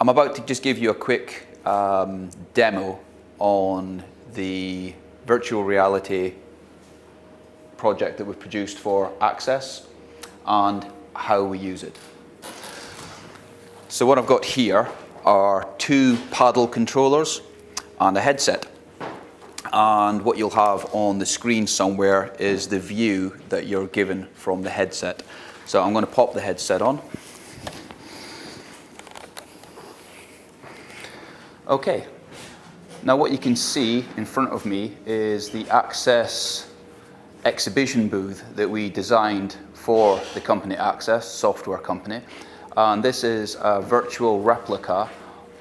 I'm about to just give you a quick demo on the virtual reality project that we've produced for Access and how we use it. So what I've got here are two paddle controllers and a headset. And what you'll have on the screen somewhere is the view that you're given from the headset. So I'm going to pop the headset on. Okay, now what you can see in front of me is the Access exhibition booth that we designed for the company Access, software company. And this is a virtual replica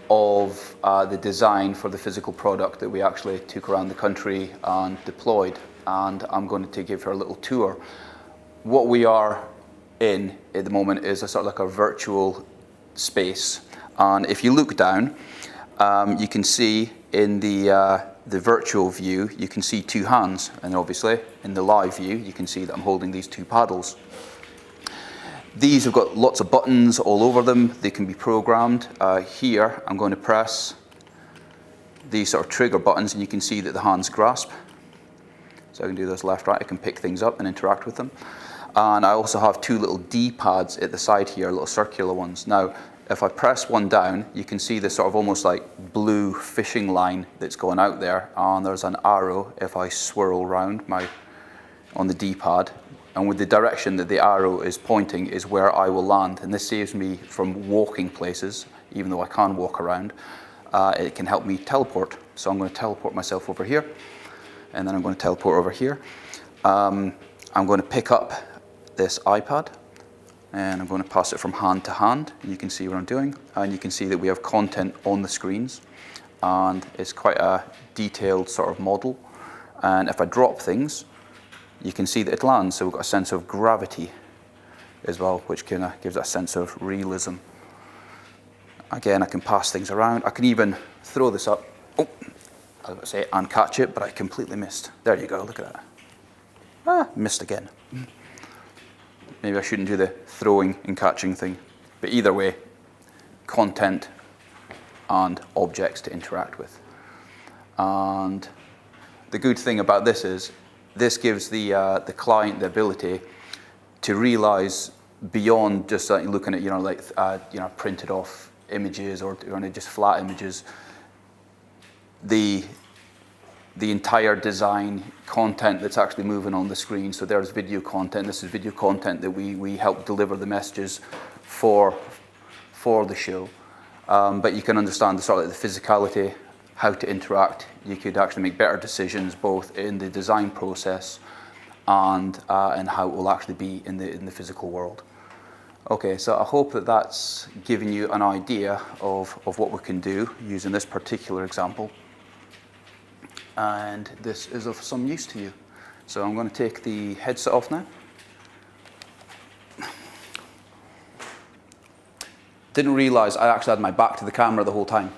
of the design for the physical product that we actually took around the country and deployed. And I'm going to give her a little tour. What we are in at the moment is a sort of like a virtual space. And if you look down, you can see in the virtual view, you can see two hands. And obviously, in the live view, you can see that I'm holding these two paddles. These have got lots of buttons all over them. They can be programmed. Here, I'm going to press these sort of trigger buttons, and you can see that the hands grasp. So I can do this left, right. I can pick things up and interact with them. And I also have two little D-pads at the side here, little circular ones. Now, if I press one down, you can see this sort of almost like blue fishing line that's going out there. And there's an arrow if I swirl around on the D-pad. And with the direction that the arrow is pointing is where I will land. And this saves me from walking places, even though I can walk around. It can help me teleport. So I'm going to teleport myself over here. And then I'm going to teleport over here. I'm going to pick up this iPad. And I'm going to pass it from hand to hand. You can see what I'm doing. And you can see that we have content on the screens. And it's quite a detailed sort of model. And if I drop things, you can see that it lands. So we've got a sense of gravity as well, which kind of gives a sense of realism. Again, I can pass things around. I can even throw this up. Oh, I was going to say, and catch it, but I completely missed. There you go, look at that. Ah, missed again. Maybe I shouldn't do the throwing and catching thing. But either way, content and objects to interact with. And the good thing about this is, this gives the client the ability to realize beyond just looking at printed off images or just flat images, the entire design content that's actually moving on the screen. So there's video content. This is video content that we help deliver the messages for the show. But you can understand the sort of the physicality, how to interact. You could actually make better decisions both in the design process and how it will actually be in the physical world. Okay, so I hope that that's given you an idea of what we can do using this particular example. And this is of some use to you. So I'm going to take the headset off now. Didn't realize I actually had my back to the camera the whole time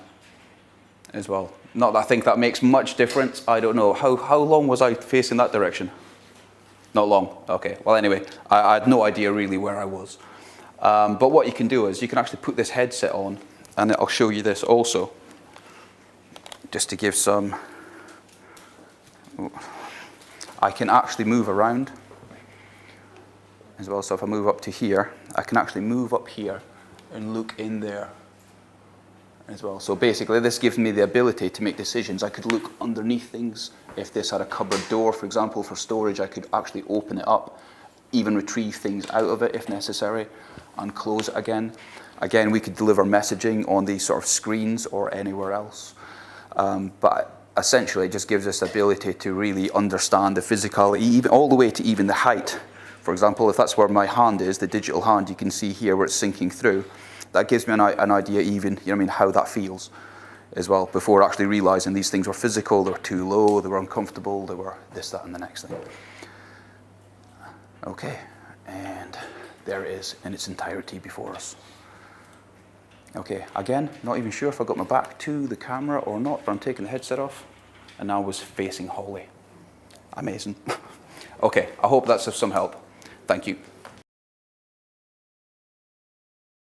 as well. Not that I think that makes much difference. I don't know. How long was I facing that direction? Not long. Okay. Well, anyway, I had no idea really where I was. But what you can do is you can actually put this headset on, and I'll show you this also, just to give some. I can actually move around as well. So if I move up to here, I can actually move up here and look in there as well. So basically this gives me the ability to make decisions. I could look underneath things. If this had a cupboard door, for example, for storage, I could actually open it up, even retrieve things out of it if necessary, and close it again. Again, we could deliver messaging on these sort of screens or anywhere else. But essentially it just gives us the ability to really understand the physicality, even all the way to even the height. For example, if that's where my hand is, the digital hand, you can see here where it's sinking through. That gives me an idea even, how that feels as well, before actually realizing these things were physical, they were too low, they were uncomfortable, they were this, that, and the next thing. Okay, and there it is in its entirety before us. Okay, again, not even sure if I got my back to the camera or not, but I'm taking the headset off, and now I was facing Holly. Amazing. Okay, I hope that's of some help. Thank you.